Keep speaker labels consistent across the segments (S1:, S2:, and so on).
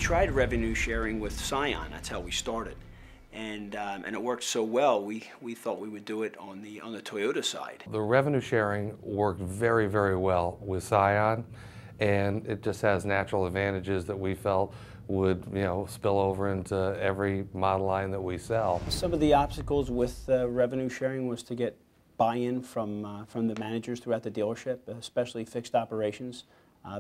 S1: tried revenue sharing with Scion. That's how we started, and it worked so well. We thought we would do it on the Toyota side.
S2: The revenue sharing worked very, very well with Scion, and it just has natural advantages that we felt would, spill over into every model line that we sell.
S1: Some of the obstacles with revenue sharing was to get buy-in from the managers throughout the dealership, especially fixed operations.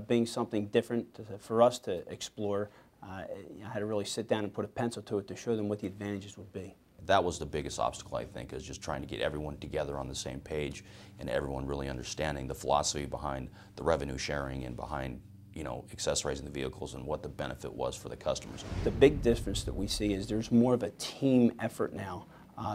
S1: Being something different for us to explore, I had to really sit down and put a pencil to it to show them what the advantages would be.
S3: That was the biggest obstacle, I think, is just trying to get everyone together on the same page and everyone really understanding the philosophy behind the revenue sharing and behind accessorizing the vehicles and what the benefit was for the customers.
S1: The big difference that we see is there's more of a team effort now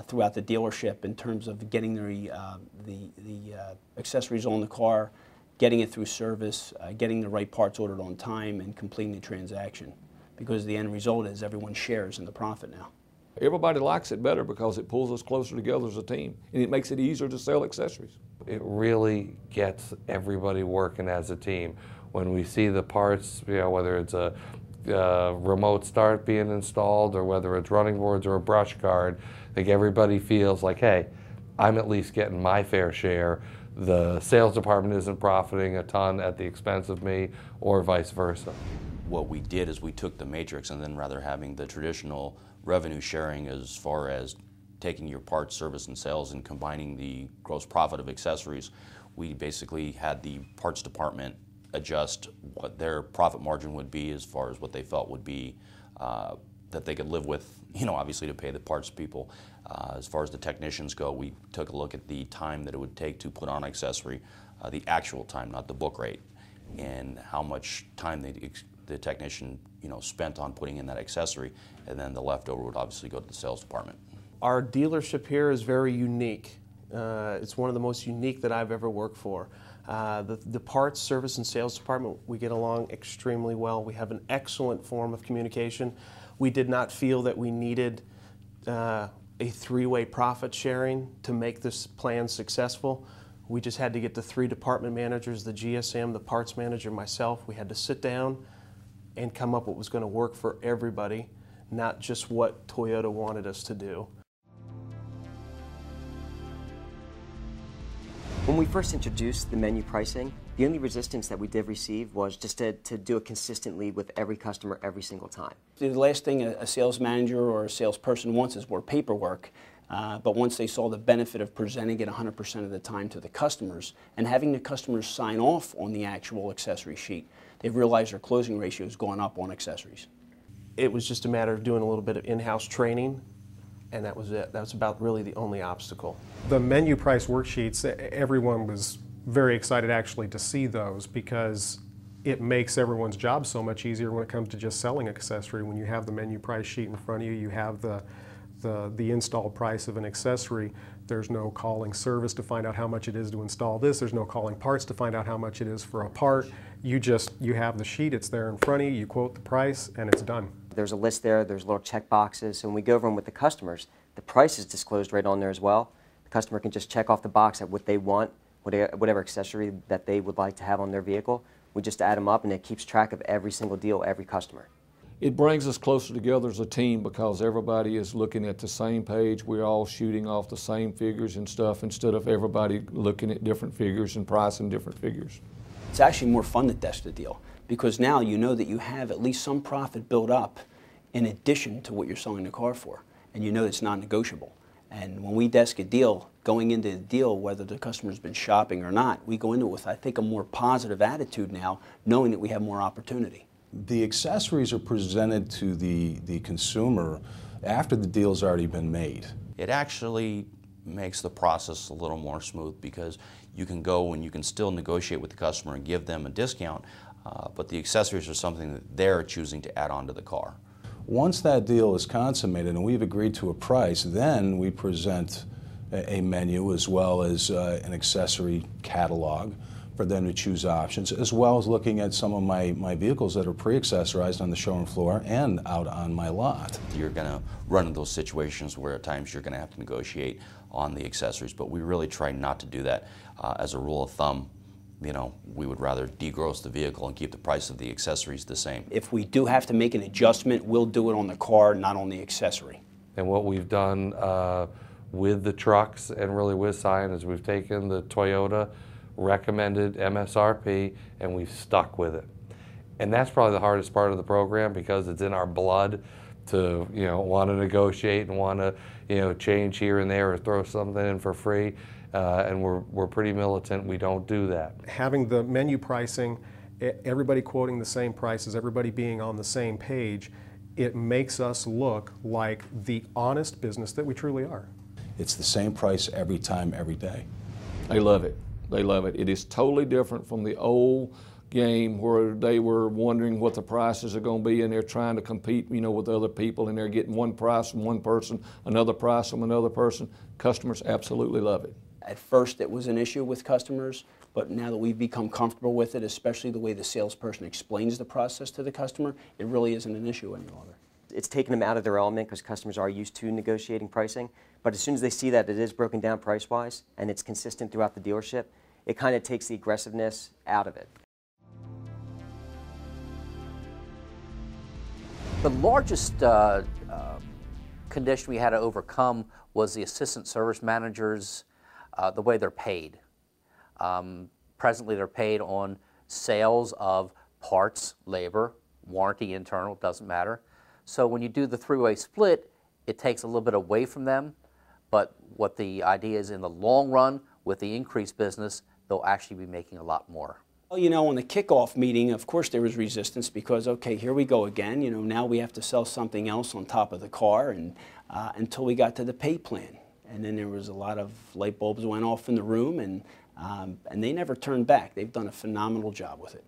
S1: throughout the dealership in terms of getting the accessories on the car, getting it through service, getting the right parts ordered on time, and completing the transaction. Because the end result is everyone shares in the profit now.
S4: Everybody likes it better because it pulls us closer together as a team, and it makes it easier to sell accessories.
S2: It really gets everybody working as a team. When we see the parts, whether it's a remote start being installed or whether it's running boards or a brush guard, I think everybody feels like, hey, I'm at least getting my fair share. The sales department isn't profiting a ton at the expense of me, or vice versa.
S3: What we did is we took the matrix, and then rather having the traditional revenue sharing as far as taking your parts, service, and sales and combining the gross profit of accessories, we basically had the parts department adjust what their profit margin would be as far as what they felt would be that they could live with, obviously to pay the parts people. As far as the technicians go, we took a look at the time that it would take to put on an accessory, the actual time, not the book rate, and how much time the technician spent on putting in that accessory, and then the leftover would obviously go to the sales department.
S5: Our dealership here is very unique. It's one of the most unique that I've ever worked for. The parts, service, and sales department, we get along extremely well. We have an excellent form of communication. We did not feel that we needed a three-way profit sharing to make this plan successful. We just had to get the three department managers, the GSM, the parts manager, myself. We had to sit down and come up with what was going to work for everybody, not just what Toyota wanted us to do.
S6: When we first introduced the menu pricing, the only resistance that we did receive was just to do it consistently with every customer every single time.
S1: The last thing a sales manager or a salesperson wants is more paperwork, but once they saw the benefit of presenting it 100% of the time to the customers and having the customers sign off on the actual accessory sheet, they've realized their closing ratio has gone up on accessories.
S5: It was just a matter of doing a little bit of in-house training, and that was it. That was about really the only obstacle.
S7: The menu price worksheets, everyone was very excited actually to see those because it makes everyone's job so much easier when it comes to just selling an accessory. When you have the menu price sheet in front of you, you have the install price of an accessory. There's no calling service to find out how much it is to install this. There's no calling parts to find out how much it is for a part. You have the sheet, it's there in front of you, you quote the price, and it's done.
S6: There's a list there, there's little check boxes, so when we go over them with the customers, the price is disclosed right on there as well. The customer can just check off the box at what they want, whatever accessory that they would like to have on their vehicle. We just add them up, and it keeps track of every single deal, every customer.
S4: It brings us closer together as a team because everybody is looking at the same page. We're all shooting off the same figures and stuff instead of everybody looking at different figures and pricing different figures.
S1: It's actually more fun to desk the deal because now you know that you have at least some profit built up in addition to what you're selling the car for, and you know it's non-negotiable. And when we desk a deal, going into the deal, whether the customer's been shopping or not, we go into it with, I think, a more positive attitude now, knowing that we have more opportunity.
S8: The accessories are presented to the consumer after the deal's already been made.
S3: It actually makes the process a little more smooth because you can go and you can still negotiate with the customer and give them a discount, but the accessories are something that they're choosing to add on to the car.
S8: Once that deal is consummated and we've agreed to a price, then we present a menu as well as an accessory catalog for them to choose options, as well as looking at some of my vehicles that are pre-accessorized on the showroom floor and out on my lot.
S3: You're going to run into those situations where at times you're going to have to negotiate on the accessories, but we really try not to do that. As a rule of thumb, you know, we would rather degross the vehicle and keep the price of the accessories the same.
S1: If we do have to make an adjustment, we'll do it on the car, not on the accessory.
S2: And what we've done with the trucks and really with Scion is we've taken the Toyota recommended MSRP and we've stuck with it. And that's probably the hardest part of the program because it's in our blood to, you know, want to negotiate and want to, you know, change here and there or throw something in for free. And we're pretty militant. We don't do that.
S7: Having the menu pricing, everybody quoting the same prices, everybody being on the same page, it makes us look like the honest business that we truly are.
S8: It's the same price every time, every day.
S4: They love it. They love it. It is totally different from the old game where they were wondering what the prices are going to be and they're trying to compete, you know, with other people and they're getting one price from one person, another price from another person. Customers absolutely love it.
S1: At first it was an issue with customers, but now that we've become comfortable with it, especially the way the salesperson explains the process to the customer, it really isn't an issue any longer.
S6: It's taken them out of their element because customers are used to negotiating pricing, but as soon as they see that it is broken down price-wise and it's consistent throughout the dealership, it kind of takes the aggressiveness out of it.
S9: The largest condition we had to overcome was the assistant service managers, the way they're paid. Presently they're paid on sales of parts, labor, warranty, internal, doesn't matter. So when you do the three-way split, it takes a little bit away from them, but what the idea is in the long run, with the increased business, they'll actually be making a lot more.
S1: Well, you know, on the kickoff meeting, of course there was resistance because, okay, here we go again. You know, now we have to sell something else on top of the car, and until we got to the pay plan. And then there was a lot of light bulbs went off in the room, and they never turned back. They've done a phenomenal job with it.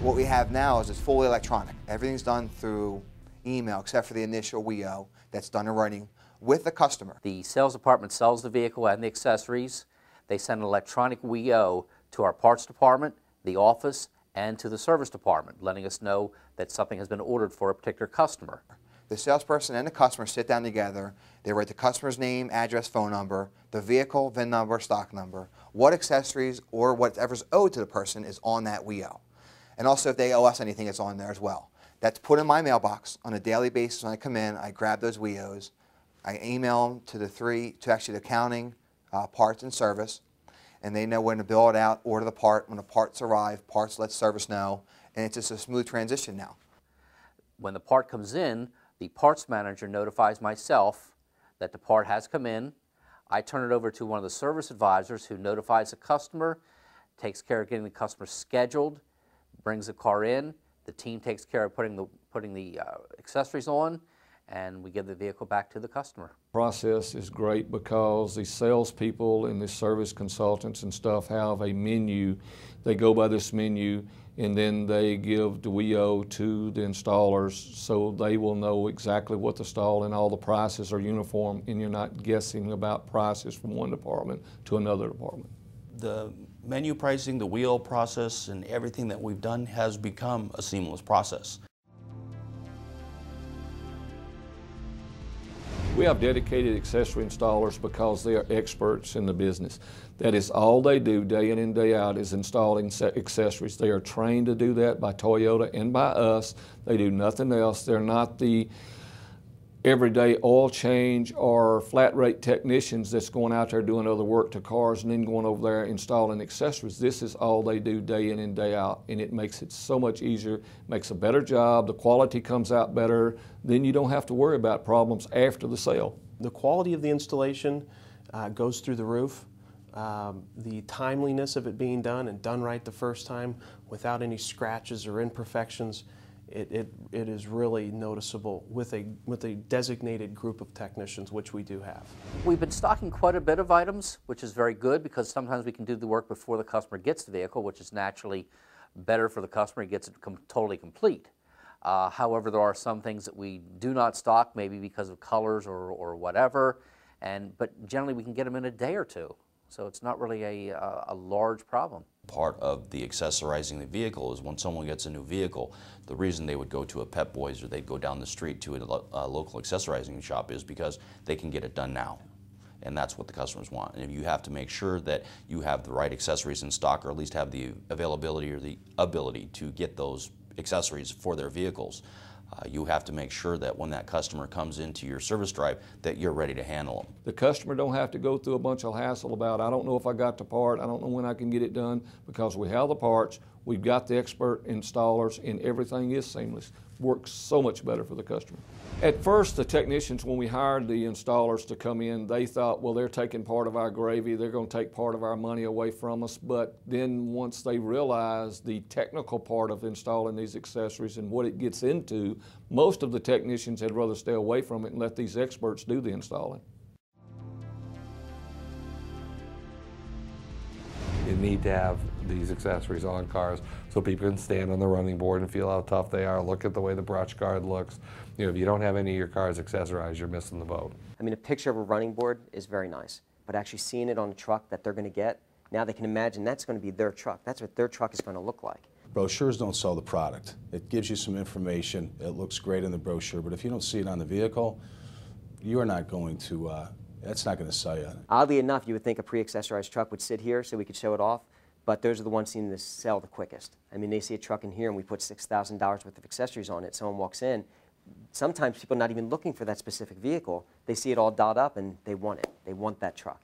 S10: What we have now is it's fully electronic. Everything's done through email except for the initial WEO that's done in writing with the customer.
S9: The sales department sells the vehicle and the accessories. They send an electronic WEO to our parts department, the office, and to the service department, letting us know that something has been ordered for a particular customer.
S10: The salesperson and the customer sit down together. They write the customer's name, address, phone number, the vehicle, VIN number, stock number, what accessories or whatever's owed to the person is on that WEO. And also if they owe us anything, it's on there as well. That's put in my mailbox on a daily basis. When I come in, I grab those WEOs. I email them to the accounting, parts, and service, and they know when to bill it out, order the part. When the parts arrive, parts let service know, and it's just a smooth transition now.
S9: When the part comes in, the parts manager notifies myself that the part has come in. I turn it over to one of the service advisors who notifies the customer, takes care of getting the customer scheduled, brings the car in. The team takes care of putting the accessories on, and we give the vehicle back to the customer.
S4: Process is great because the salespeople and the service consultants and stuff have a menu. They go by this menu and then they give the WEO to the installers so they will know exactly what to install, and all the prices are uniform and you're not guessing about prices from one department to another department.
S3: The menu pricing, the WEO process, and everything that we've done has become a seamless process.
S4: We have dedicated accessory installers because they are experts in the business. That is all they do day in and day out is installing accessories. They are trained to do that by Toyota and by us. They do nothing else. They're not the everyday oil change or flat rate technicians that's going out there doing other work to cars and then going over there installing accessories. This is all they do day in and day out, and it makes it so much easier, makes a better job, the quality comes out better, then you don't have to worry about problems after the sale.
S5: The quality of the installation goes through the roof. The timeliness of it being done and done right the first time without any scratches or imperfections, it is really noticeable with a designated group of technicians, which we do have.
S9: We've been stocking quite a bit of items, which is very good because sometimes we can do the work before the customer gets the vehicle, which is naturally better for the customer. He gets it totally complete. However, there are some things that we do not stock, maybe because of colors or whatever, but generally we can get them in a day or two. So it's not really a large problem.
S3: Part of the accessorizing the vehicle is when someone gets a new vehicle, the reason they would go to a Pep Boys or they'd go down the street to a local accessorizing shop is because they can get it done now. and that's what the customers want. And you have to make sure that you have the right accessories in stock, or at least have the availability or the ability to get those accessories for their vehicles. You have to make sure that when that customer comes into your service drive that you're ready to handle them.
S4: The customer don't have to go through a bunch of hassle about, I don't know if I got the part, I don't know when I can get it done, because we have the parts, we've got the expert installers, and everything is seamless. Works so much better for the customer. At first, the technicians, when we hired the installers to come in, they thought, well, they're taking part of our gravy, they're going to take part of our money away from us. But then once they realized the technical part of installing these accessories and what it gets into, most of the technicians had rather stay away from it and let these experts do the installing.
S2: You need to have these accessories on cars so people can stand on the running board and feel how tough they are, look at the way the brush guard looks. You know, if you don't have any of your cars accessorized, you're missing the boat.
S6: I mean, a picture of a running board is very nice, but actually seeing it on a truck that they're going to get, now they can imagine that's going to be their truck. That's what their truck is going to look like.
S8: Brochures don't sell the product. It gives you some information. It looks great in the brochure, but if you don't see it on the vehicle, you are not going to, that's not going to sell you.
S6: Oddly enough, you would think a pre-accessorized truck would sit here so we could show it off, but those are the ones seem to sell the quickest. I mean, they see a truck in here and we put $6,000 worth of accessories on it. Someone walks in. Sometimes people are not even looking for that specific vehicle. They see it all dolled up and they want it. They want that truck.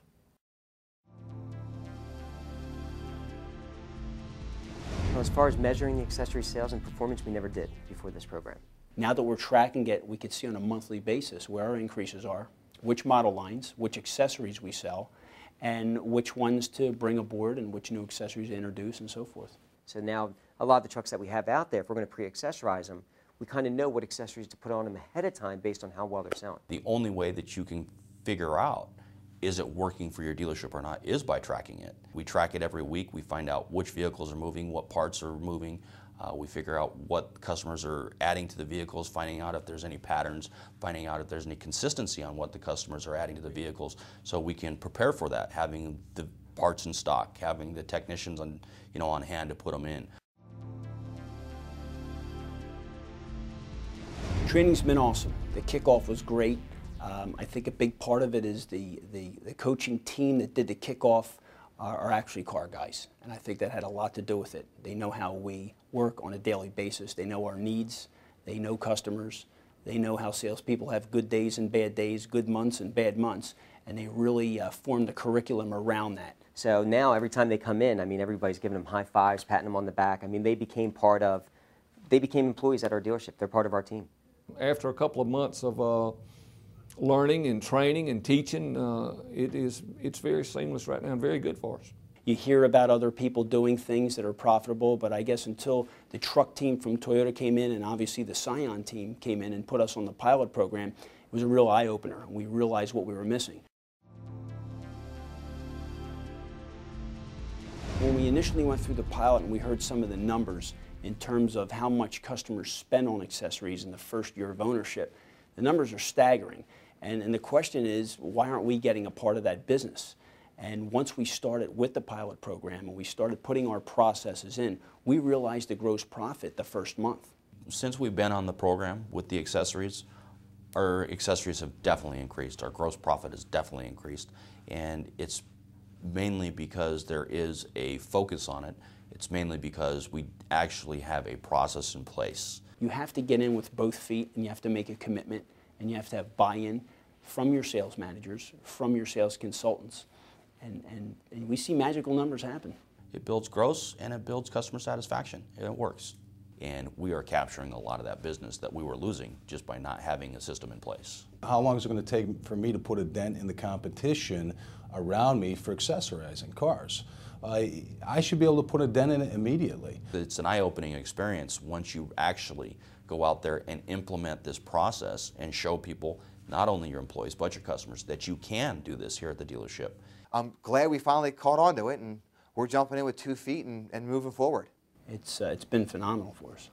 S6: Well, as far as measuring the accessory sales and performance, we never did before this program.
S1: Now that we're tracking it, we can see on a monthly basis where our increases are, which model lines, which accessories we sell, and which ones to bring aboard and which new accessories to introduce and so forth.
S6: So now a lot of the trucks that we have out there, if we're going to pre-accessorize them, we kind of know what accessories to put on them ahead of time based on how well they're selling.
S3: The only way that you can figure out is it working for your dealership or not is by tracking it. We track it every week. We find out which vehicles are moving, what parts are moving. We figure out what customers are adding to the vehicles, finding out if there's any patterns, finding out if there's any consistency on what the customers are adding to the vehicles, so we can prepare for that, having the parts in stock, having the technicians on, on hand to put them in.
S1: Training's been awesome. The kickoff was great. I think a big part of it is the coaching team that did the kickoff are actually car guys, and I think that had a lot to do with it. They know how we work on a daily basis. They know our needs. They know customers. They know how salespeople have good days and bad days, good months and bad months, and they really formed the curriculum around that.
S6: So now every time they come in, I mean, everybody's giving them high fives, patting them on the back. I mean, they became employees at our dealership. They're part of our team.
S4: After a couple of months of learning and training and teaching, it's very seamless right now and very good for us.
S1: You hear about other people doing things that are profitable, but I guess until the truck team from Toyota came in and obviously the Scion team came in and put us on the pilot program, it was a real eye-opener. We realized what we were missing. When we initially went through the pilot and we heard some of the numbers in terms of how much customers spend on accessories in the first year of ownership, the numbers are staggering. And the question is, why aren't we getting a part of that business? And once we started with the pilot program and we started putting our processes in, we realized the gross profit the first month.
S3: Since we've been on the program with the accessories, our accessories have definitely increased. Our gross profit has definitely increased. And it's mainly because there is a focus on it. It's mainly because we actually have a process in place.
S1: You have to get in with both feet and you have to make a commitment and you have to have buy-in from your sales managers, from your sales consultants. And we see magical numbers happen.
S3: It builds gross and it builds customer satisfaction, and it works. And we are capturing a lot of that business that we were losing just by not having a system in place.
S8: How long is it going to take for me to put a dent in the competition around me for accessorizing cars? I should be able to put a dent in it immediately.
S3: It's an eye-opening experience once you actually go out there and implement this process and show people, not only your employees but your customers, that you can do this here at the dealership.
S10: I'm glad we finally caught on to it, and we're jumping in with 2 feet and moving forward.
S1: It's been phenomenal for us.